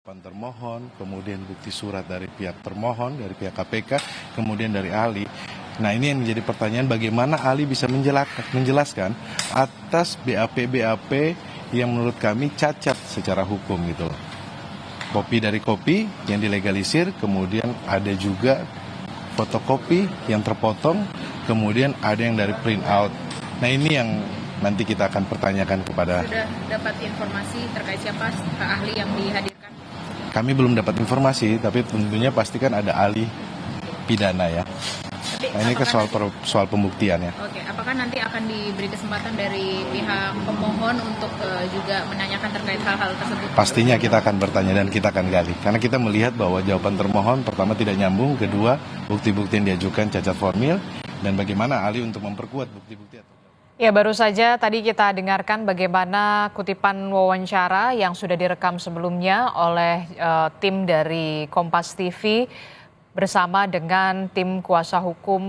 Termohon, kemudian bukti surat dari pihak termohon, dari pihak KPK, kemudian dari ahli. Nah, ini yang menjadi pertanyaan, bagaimana ahli bisa menjelaskan atas BAP yang menurut kami cacat secara hukum gitu loh. Kopi dari kopi yang dilegalisir, kemudian ada juga fotokopi yang terpotong, kemudian ada yang dari print out. Nah, ini yang nanti kita akan pertanyakan kepada. Sudah dapat informasi terkait siapa ahli yang dihadirkan? Kami belum dapat informasi, tapi tentunya pastikan ada ahli pidana ya. Nah, ini ke soal pembuktian ya. Oke, apakah nanti akan diberi kesempatan dari pihak pemohon untuk juga menanyakan terkait hal-hal tersebut? Pastinya kita akan bertanya dan kita akan gali. Karena kita melihat bahwa jawaban termohon pertama tidak nyambung, kedua bukti-bukti yang diajukan cacat formil, dan bagaimana ahli untuk memperkuat bukti-bukti. Ya, baru saja tadi kita dengarkan bagaimana kutipan wawancara yang sudah direkam sebelumnya oleh tim dari Kompas TV bersama dengan tim kuasa hukum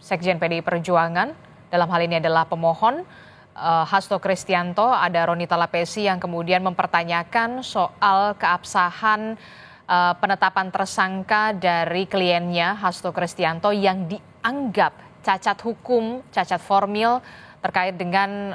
Sekjen PDI Perjuangan. Dalam hal ini adalah pemohon Hasto Kristianto, ada Ronita Lapesi yang kemudian mempertanyakan soal keabsahan penetapan tersangka dari kliennya Hasto Kristianto yang dianggap cacat hukum, cacat formil terkait dengan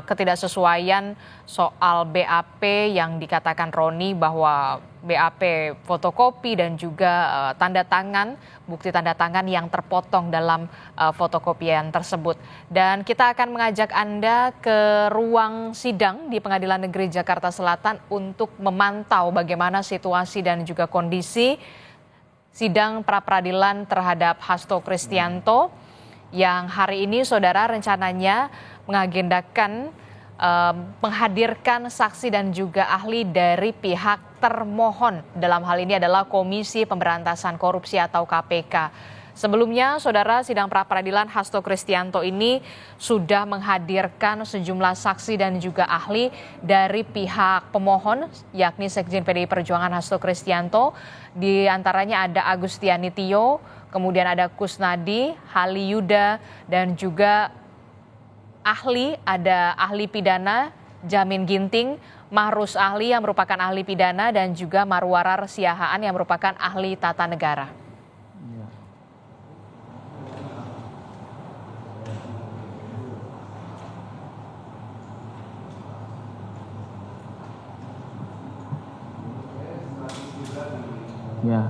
ketidaksesuaian soal BAP yang dikatakan Roni bahwa BAP fotokopi dan juga tanda tangan, bukti tanda tangan yang terpotong dalam fotokopian tersebut. Dan kita akan mengajak Anda ke ruang sidang di Pengadilan Negeri Jakarta Selatan untuk memantau bagaimana situasi dan juga kondisi sidang pra-peradilan terhadap Hasto Kristianto yang hari ini saudara rencananya mengagendakan menghadirkan saksi dan juga ahli dari pihak termohon. Dalam hal ini adalah Komisi Pemberantasan Korupsi atau KPK. Sebelumnya saudara, sidang pra-peradilan Hasto Kristianto ini sudah menghadirkan sejumlah saksi dan juga ahli dari pihak pemohon yakni Sekjen PDI Perjuangan Hasto Kristianto. Di antaranya ada Agustiani Tio, kemudian ada Kusnadi, Hali Yuda, dan juga ada ahli pidana Jamin Ginting, Mahrus Ahli yang merupakan ahli pidana, dan juga Marwarar Siahaan yang merupakan ahli tata negara. Ya.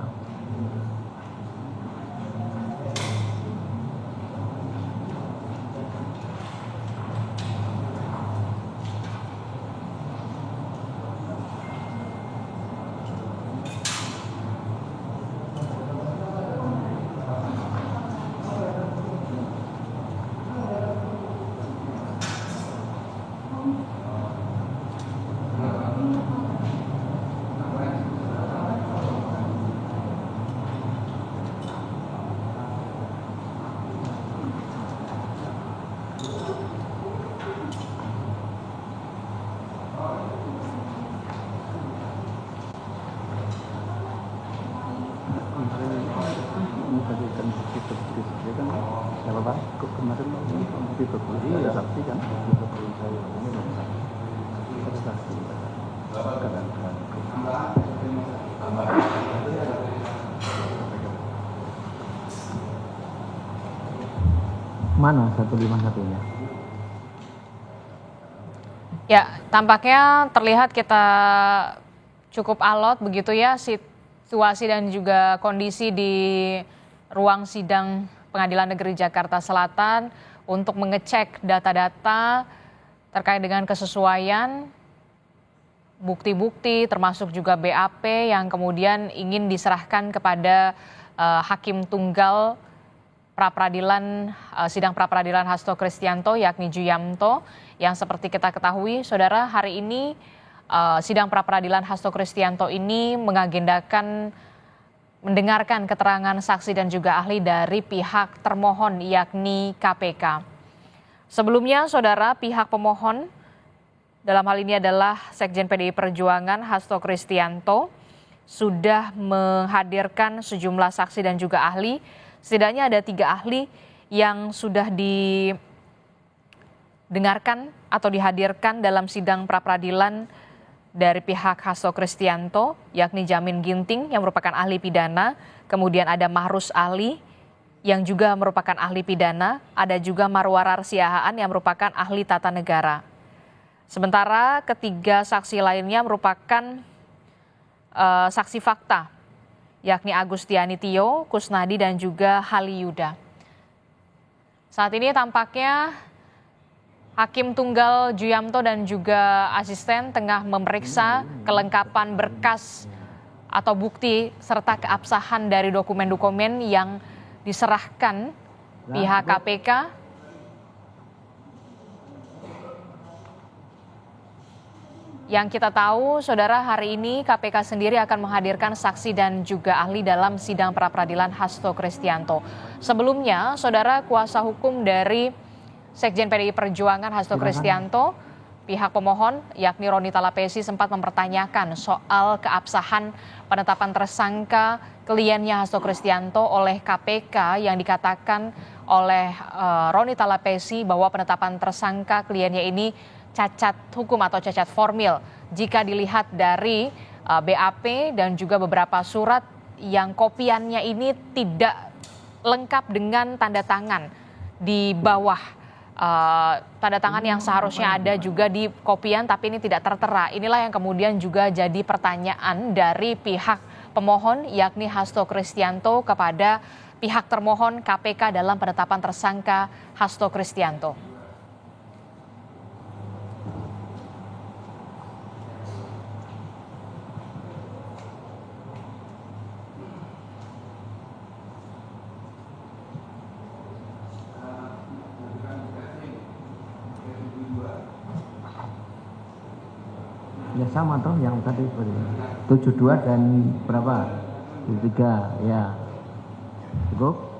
Menghadirkan bukti saja kan, kalau Bang kemarin bukti tertulis ada saksi kan, bukti saya ini ada saksi kadang-kadang mana 151-nya? Ya, tampaknya terlihat kita cukup alot begitu ya situasi dan juga kondisi di ruang sidang Pengadilan Negeri Jakarta Selatan untuk mengecek data-data terkait dengan kesesuaian bukti-bukti termasuk juga BAP yang kemudian ingin diserahkan kepada Hakim Tunggal sidang pra-peradilan Hasto Kristianto yakni Juyamto, yang seperti kita ketahui saudara, hari ini sidang pra-peradilan Hasto Kristianto ini mendengarkan keterangan saksi dan juga ahli dari pihak termohon yakni KPK. Sebelumnya saudara, pihak pemohon dalam hal ini adalah Sekjen PDI Perjuangan Hasto Kristianto sudah menghadirkan sejumlah saksi dan juga ahli. Setidaknya ada 3 ahli yang sudah didengarkan atau dihadirkan dalam sidang pra-peradilan dari pihak Hasto Kristianto, yakni Jamin Ginting yang merupakan ahli pidana, kemudian ada Mahrus Ali yang juga merupakan ahli pidana, ada juga Marwarar Siahaan yang merupakan ahli tata negara. Sementara ketiga saksi lainnya merupakan saksi fakta, yakni Agustiani Tio, Kusnadi dan juga Hali Yuda. Saat ini tampaknya Hakim Tunggal Juyamto dan juga asisten tengah memeriksa kelengkapan berkas atau bukti serta keabsahan dari dokumen-dokumen yang diserahkan pihak KPK. Yang kita tahu, saudara, hari ini KPK sendiri akan menghadirkan saksi dan juga ahli dalam sidang pra-peradilan Hasto Kristianto. Sebelumnya, saudara, kuasa hukum dari Sekjen PDI Perjuangan Hasto Kristianto, pihak pemohon yakni Roni Talapesi sempat mempertanyakan soal keabsahan penetapan tersangka kliennya Hasto Kristianto oleh KPK yang dikatakan oleh Roni Talapesi bahwa penetapan tersangka kliennya ini cacat hukum atau cacat formil jika dilihat dari BAP dan juga beberapa surat yang kopiannya ini tidak lengkap dengan tanda tangan di bawah. Tanda tangan yang seharusnya ada juga di kopian tapi ini tidak tertera. Inilah yang kemudian juga jadi pertanyaan dari pihak pemohon yakni Hasto Kristianto kepada pihak termohon KPK dalam penetapan tersangka Hasto Kristianto. Ya sama toh yang tadi 72 dan berapa? 73 ya. Cukup?